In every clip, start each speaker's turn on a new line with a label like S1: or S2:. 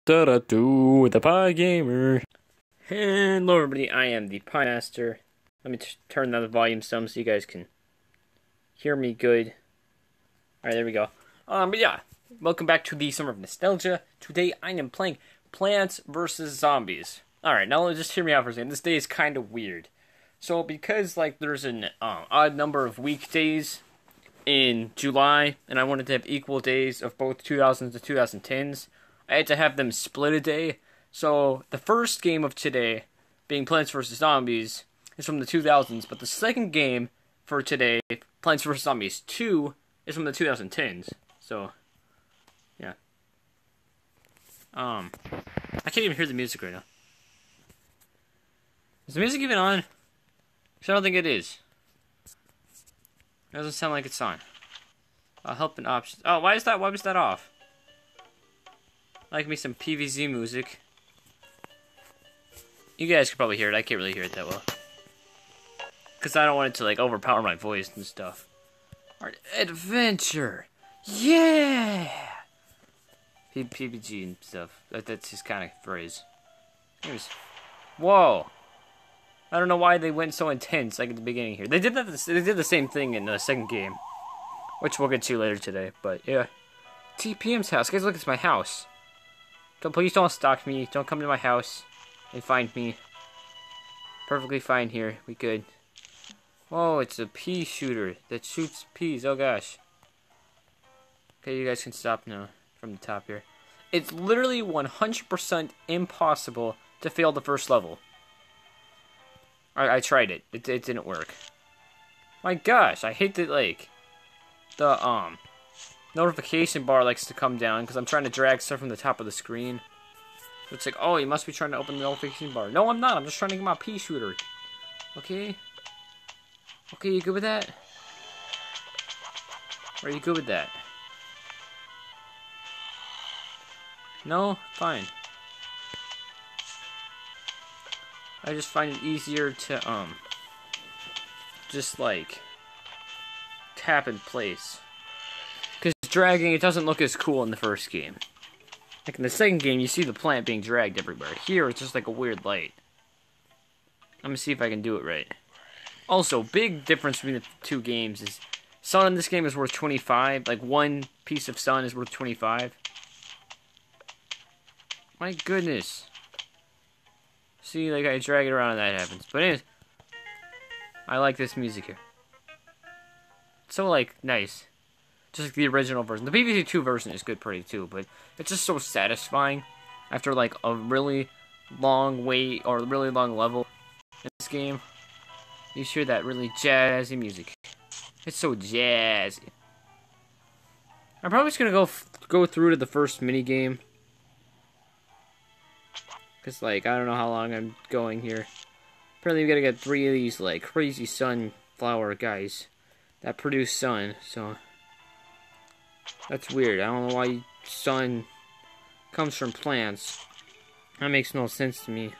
S1: The ThePieGamer. Hello everybody, I am the Pie Master. Let me turn down the volume some so you guys can hear me good. Alright, there we go. But yeah, welcome back to the Summer of Nostalgia. Today I am playing Plants vs. Zombies. Alright, now just hear me out for a second. This day is kind of weird. So because there's an odd number of weekdays in July, and I wanted to have equal days of both 2000s to 2010s, I had to have them split a day. So the first game of today, being Plants vs. Zombies, is from the 2000s, but the second game for today, Plants vs. Zombies 2, is from the 2010s. So, yeah. I can't even hear the music right now. Is the music even on? Because I don't think it is. It doesn't sound like it's on. Help and options. Oh, why was that off? Like me some PVZ music. You guys can probably hear it. I can't really hear it that well. Because I don't want it to overpower my voice and stuff. Alright, adventure! Yeah! PPG and stuff. That's his kind of phrase. Anyways. Whoa! I don't know why they went so intense at the beginning here. They did the same thing in the second game. Which we'll get to later today. But yeah. TPM's house. Guys, look, it's my house. Please don't stalk me. Don't come to my house and find me. Perfectly fine here. We good. Oh, it's a pea shooter that shoots peas. Oh gosh. Okay, you guys can stop now from the top here. It's literally 100% impossible to fail the first level. I tried it. It didn't work. My gosh, I hate that the notification bar likes to come down because I'm trying to drag stuff from the top of the screen. So it's like, oh, you must be trying to open the notification bar. No, I'm not. I'm just trying to get my pea shooter. Okay? Okay, you good with that? Are you good with that? No? Fine. I just find it easier to, just, tap in place. Because dragging, it doesn't look as cool in the first game. Like in the second game, you see the plant being dragged everywhere. Here, it's just like a weird light. I'm gonna see if I can do it right. Also, big difference between the two games is sun in this game is worth 25. Like, one piece of sun is worth 25. My goodness. See, I drag it around and that happens. But anyways, I like this music here. It's so, nice. Just like the original version. The BBC 2 version is good pretty too, but it's just so satisfying after a really long wait or a really long level in this game. You hear that really jazzy music. It's so jazzy. I'm probably just gonna go through to the first mini game. Cause I don't know how long I'm going here. Apparently we gotta get 3 of these crazy sunflower guys that produce sun, so that's weird. I don't know why sun comes from plants. That makes no sense to me.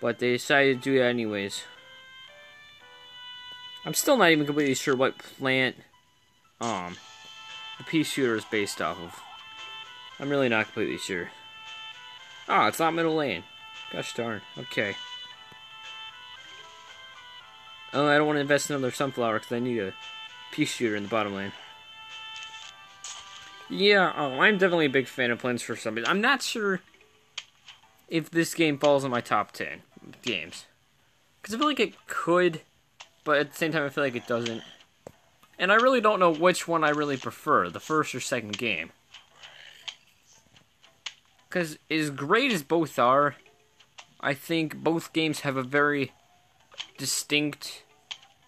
S1: But they decided to do that anyways. I'm still not even completely sure what plant the pea shooter is based off of. I'm really not completely sure. Ah, it's not middle lane. Gosh darn. Okay. Oh, I don't want to invest in another sunflower because I need a pea shooter in the bottom lane. Yeah, I'm definitely a big fan of Plants vs. Zombies. I'm not sure if this game falls in my top 10 games. Because I feel like it could, but at the same time I feel like it doesn't. And I really don't know which one I really prefer, the first or second game. Because as great as both are, I think both games have a very distinct...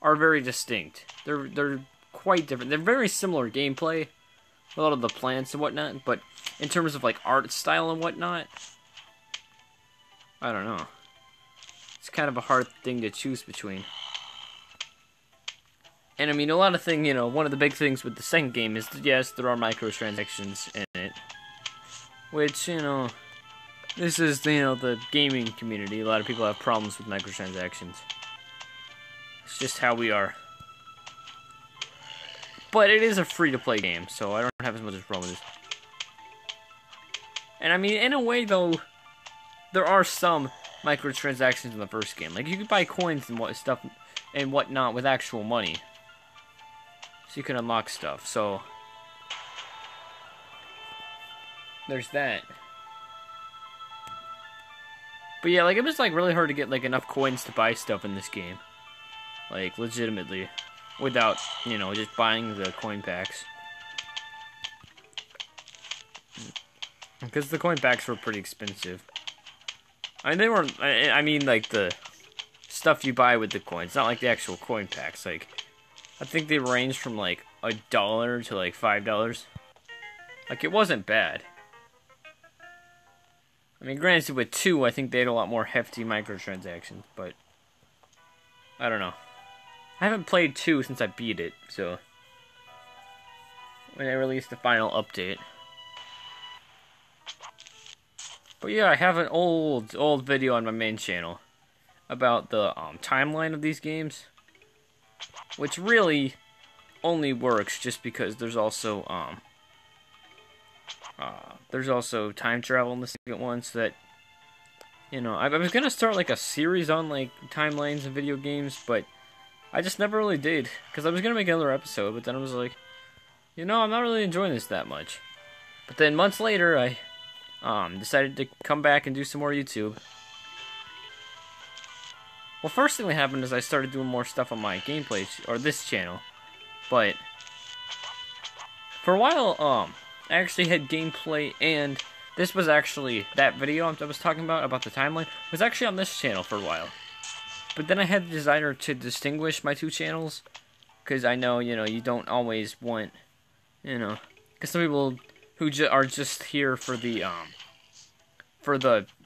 S1: They're quite different. They're very similar gameplay. A lot of the plants and whatnot, but in terms of art style and whatnot, I don't know. It's kind of a hard thing to choose between. And I mean, a lot of one of the big things with the second game is that, yes, there are microtransactions in it. Which, this is, the gaming community. A lot of people have problems with microtransactions. It's just how we are. But it is a free-to-play game, so I don't have as much of a problem with this. And I mean, in a way, though, there are some microtransactions in the first game. Like, you could buy coins and stuff and whatnot with actual money. So you can unlock stuff. So, there's that. But yeah, like, it was, like, really hard to get, like, enough coins to buy stuff in this game. Like, legitimately. Without, you know, just buying the coin packs. Because the coin packs were pretty expensive. I mean, they weren't, I mean, like, the stuff you buy with the coins. Not like the actual coin packs. Like, I think they ranged from, like, $1 to, like, $5. Like, it wasn't bad. I mean, granted, with 2, I think they had a lot more hefty microtransactions, but I don't know. I haven't played 2 since I beat it, so when they released the final update. But yeah, I have an old video on my main channel about the timeline of these games, which really only works just because there's also time travel in the second one, so that, you know, I was gonna start like a series on like timelines in video games, but I just never really did, because I was gonna make another episode, but then I was like, you know, I'm not really enjoying this that much. But then months later, I decided to come back and do some more YouTube. Well, first thing that happened is I started doing more stuff on my gameplay, or this channel, but for a while, I actually had gameplay, and this was actually, that video I was talking about the timeline, was actually on this channel for a while. But then I had the desire to distinguish my 2 channels, because I know, you know, you don't always want, you know, because some people who are just here for the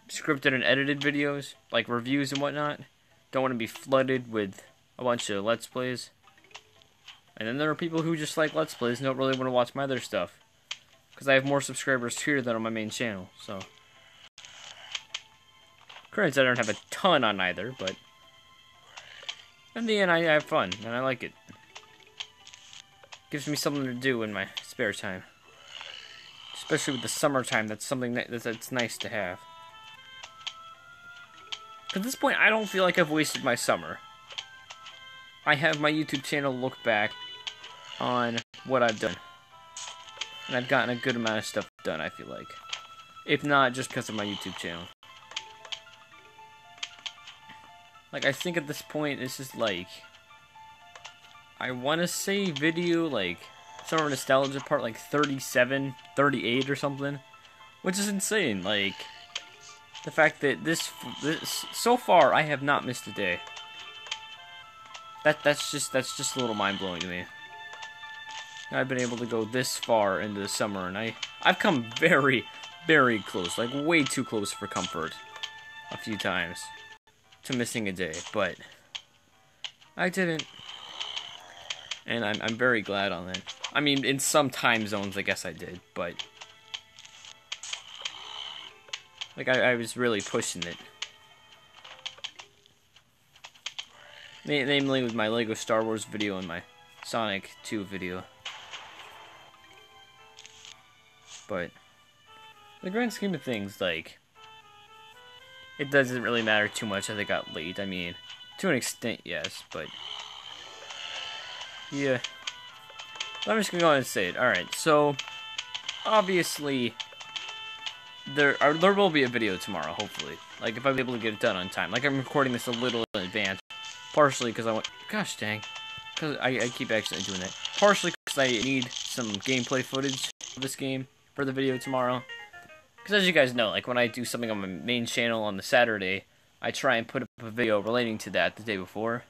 S1: scripted and edited videos, like reviews and whatnot, don't want to be flooded with a bunch of Let's Plays. And then there are people who just like Let's Plays and don't really want to watch my other stuff, because I have more subscribers here than on my main channel, so. Currently, I don't have a ton on either, but in the end, I have fun, and I like it. Gives me something to do in my spare time. Especially with the summertime, that's something that's nice to have. At this point, I don't feel like I've wasted my summer. I have my YouTube channel look back on what I've done. And I've gotten a good amount of stuff done, I feel like. If not, just because of my YouTube channel. Like, I think at this point, this is like, I want to say video, like, Summer Nostalgia Part, like, 37, 38 or something. Which is insane, like, the fact that this so far, I have not missed a day. That's just a little mind-blowing to me. I've been able to go this far into the summer, and I've come very, very close, like, way too close for comfort a few times to missing a day, but I didn't, and I'm very glad on that. I mean, in some time zones, I guess I did, but like, I was really pushing it. Namely with my Lego Star Wars video and my Sonic 2 video. But in the grand scheme of things, like, it doesn't really matter too much that it got late. I mean, to an extent, yes, but yeah. But I'm just gonna go ahead and say it. Alright, so obviously there will be a video tomorrow, hopefully. Like, if I'm able to get it done on time. Like, I'm recording this a little in advance. Partially because I want, gosh dang, because I keep accidentally doing that. Partially because I need some gameplay footage of this game for the video tomorrow. Because as you guys know, like, when I do something on my main channel on the Saturday, I try and put up a video relating to that the day before.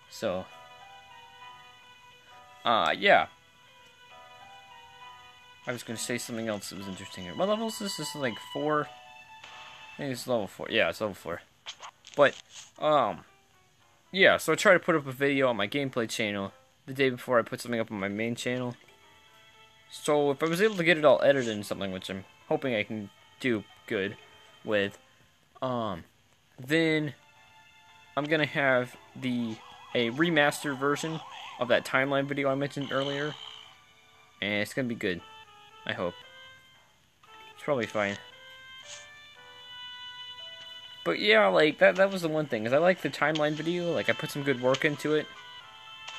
S1: So, yeah. I was going to say something else that was interesting here. What level is this? This is like 4? I think it's level 4. Yeah, it's level 4. But, yeah, so I try to put up a video on my gameplay channel the day before I put something up on my main channel. So if I was able to get it all edited and something, which I'm hoping I can do good with, then I'm gonna have a remastered version of that timeline video I mentioned earlier, and it's gonna be good. I hope. probably fine. But yeah, like, that was the one thing, is I like the timeline video, like, I put some good work into it,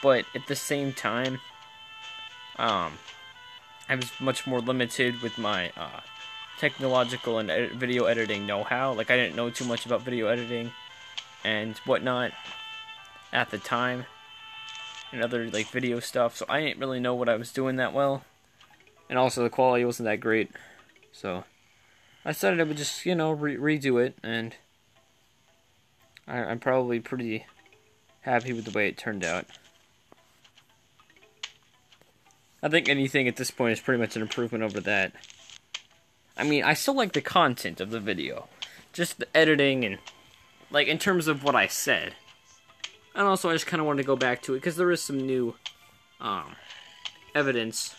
S1: but at the same time, I was much more limited with my, technological and video editing know-how. Like, I didn't know too much about video editing and whatnot at the time, and other, like, video stuff, so I didn't really know what I was doing that well, and also the quality wasn't that great, so I decided I would just, you know, redo it, and I'm probably pretty happy with the way it turned out. I think anything at this point is pretty much an improvement over that. I mean, I still like the content of the video. Just the editing and, like, in terms of what I said. And also, I just kind of wanted to go back to it, because there is some new, evidence.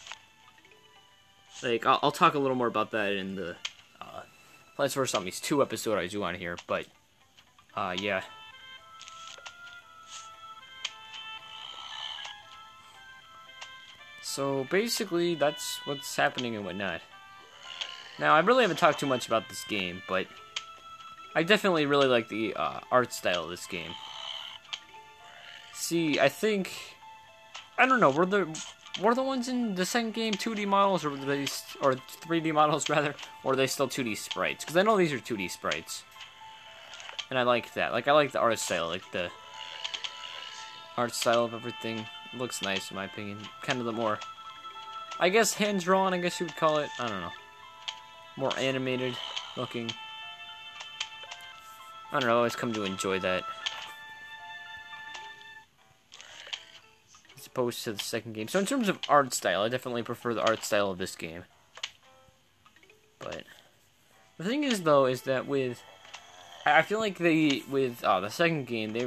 S1: Like, I'll talk a little more about that in the, Plants vs. Zombies 2 episode I do on here, but, yeah. So, basically, that's what's happening and whatnot. Now, I really haven't talked too much about this game, but I definitely really like the, art style of this game. See, I think, I don't know, were the ones in the second game 2D models, or were they, or 3D models, rather, or are they still 2D sprites? Because I know these are 2D sprites. And I like that. Like, I like the art style, like, the art style of everything. It looks nice, in my opinion. Kind of the more, I guess, hand-drawn, I guess you would call it. I don't know. More animated looking. I don't know, I always come to enjoy that. As opposed to the second game. So in terms of art style, I definitely prefer the art style of this game. But the thing is, though, is that with, I feel like with the second game, they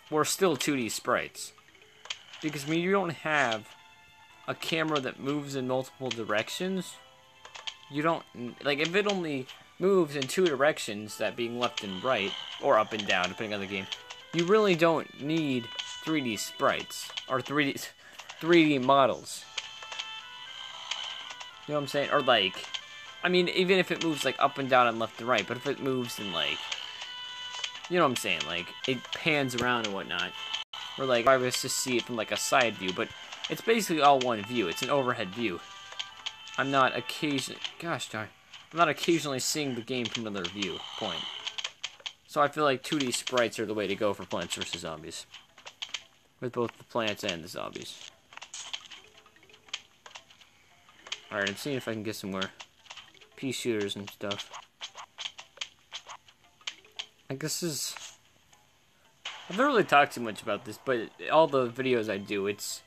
S1: were still 2D sprites. Because, I mean, you don't have a camera that moves in multiple directions. You don't, like, if it only moves in 2 directions, that being left and right, or up and down, depending on the game, you really don't need 3D sprites, or 3D models. You know what I'm saying? Or, like, I mean, even if it moves, like, up and down and left and right, but if it moves in, like, you know what I'm saying, like, it pans around and whatnot, or, like, I was to see it from, like, a side view, but it's basically all one view. It's an overhead view. I'm not occasionally seeing the game from another viewpoint. So I feel like 2D sprites are the way to go for Plants vs. Zombies. With both the plants and the zombies. Alright, I'm seeing if I can get some more pea shooters and stuff. I guess I've never really talked too much about this, but all the videos I do, it's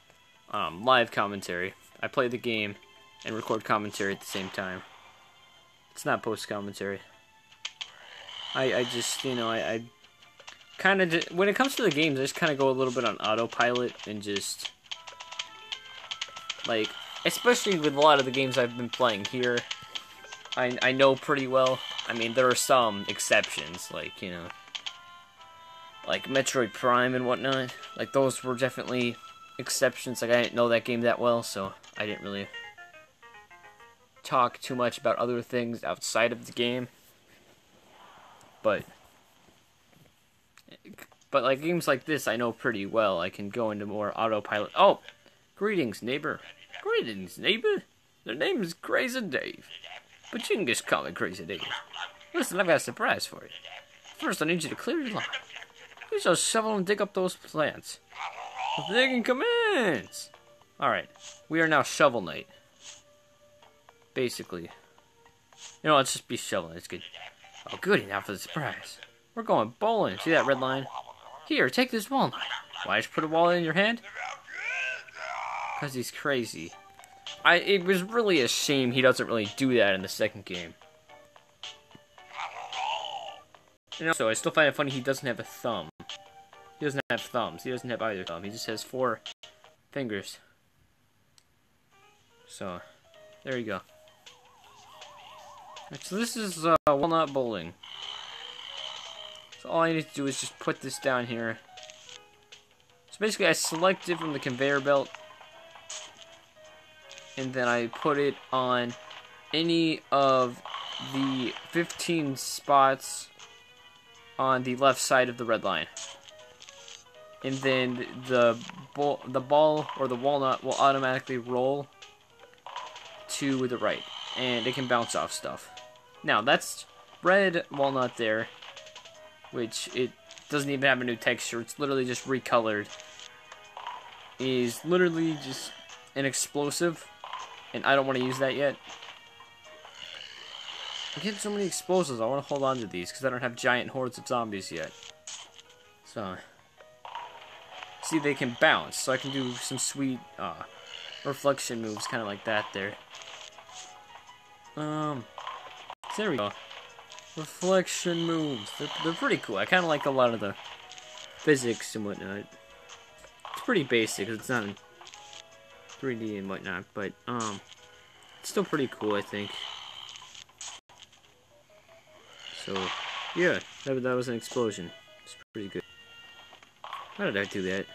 S1: live commentary. I play the game and record commentary at the same time. It's not post-commentary. I just, you know, I kind of, when it comes to the games, I just kind of go a little bit on autopilot and just, like, especially with a lot of the games I've been playing here, I know pretty well. I mean, there are some exceptions, like, you know, like Metroid Prime and whatnot. Like, those were definitely exceptions. Like, I didn't know that game that well, so I didn't really talk too much about other things outside of the game. But like games like this, I know pretty well. I can go into more autopilot. Oh, greetings, neighbor. Greetings, neighbor. The name is Crazy Dave, but you can just call me Crazy Dave. Listen, I've got a surprise for you. First, I need you to clear your lawn. You shall shovel and dig up those plants. The digging commence. All right, we are now Shovel Knight. Basically, you know, let's just be shoveling. It's good. Oh, goody, now for the surprise. We're going bowling. See that red line? Here, take this walnut. Why just put a walnut in your hand? Because he's crazy. It was really a shame he doesn't really do that in the second game. You know, so I still find it funny he doesn't have a thumb. He doesn't have thumbs. He doesn't have either thumb. He just has 4 fingers. So, there you go. So this is walnut bowling. So all I need to do is just put this down here. So basically I select it from the conveyor belt. And then I put it on any of the 15 spots on the left side of the red line. And then the ball or the walnut will automatically roll to the right. And it can bounce off stuff. Now, that's red walnut there, which it doesn't even have a new texture. It's literally just recolored. Is literally just an explosive. And I don't want to use that yet. I'm getting so many explosives. I want to hold on to these because I don't have giant hordes of zombies yet. So, see, they can bounce, so I can do some sweet reflection moves, kind of like that there. So there we go. Reflection moves. They're pretty cool. I kind of like a lot of the physics and whatnot. It's pretty basic because it's not in 3D and whatnot, but it's still pretty cool, I think. So, yeah, that was an explosion. It's pretty good. How did I do that?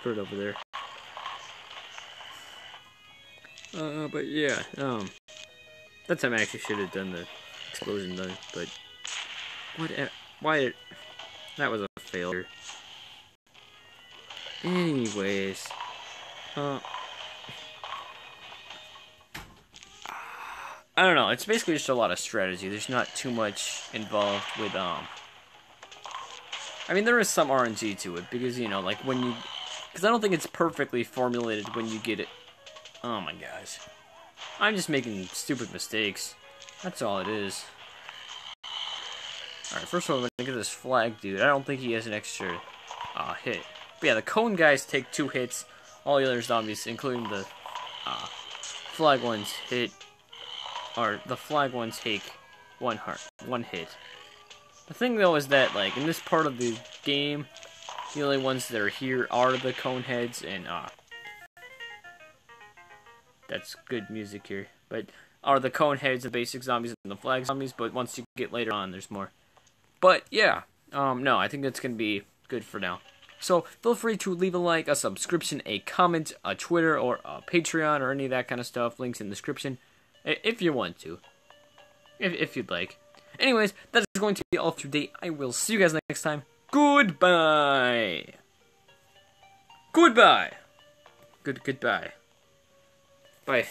S1: Put it over there. But yeah, that time I actually should have done the explosion done, but why that was a failure. Anyways, I don't know, it's basically just a lot of strategy. There's not too much involved with, I mean, there is some RNG to it, because, you know, like, when you, because I don't think it's perfectly formulated when you get it. Oh my gosh. I'm just making stupid mistakes. That's all it is. Alright, first of all, I'm gonna get this flag dude. I don't think he has an extra, hit. But yeah, the cone guys take 2 hits. All the other zombies, including the, flag ones, hit, or the flag ones take 1 hit. The thing though is that, like, in this part of the game, the only ones that are here are the cone heads, and that's good music here, but are the cone heads, the basic zombies, and the flag zombies, but once you get later on, there's more. But yeah, no, I think that's gonna be good for now. So feel free to leave a like, a subscription, a comment, a Twitter, or a Patreon, or any of that kind of stuff. Links in the description, if you want to, if you'd like. Anyways, that is going to be all for today. I will see you guys next time. Goodbye. Goodbye. Goodbye. Bye.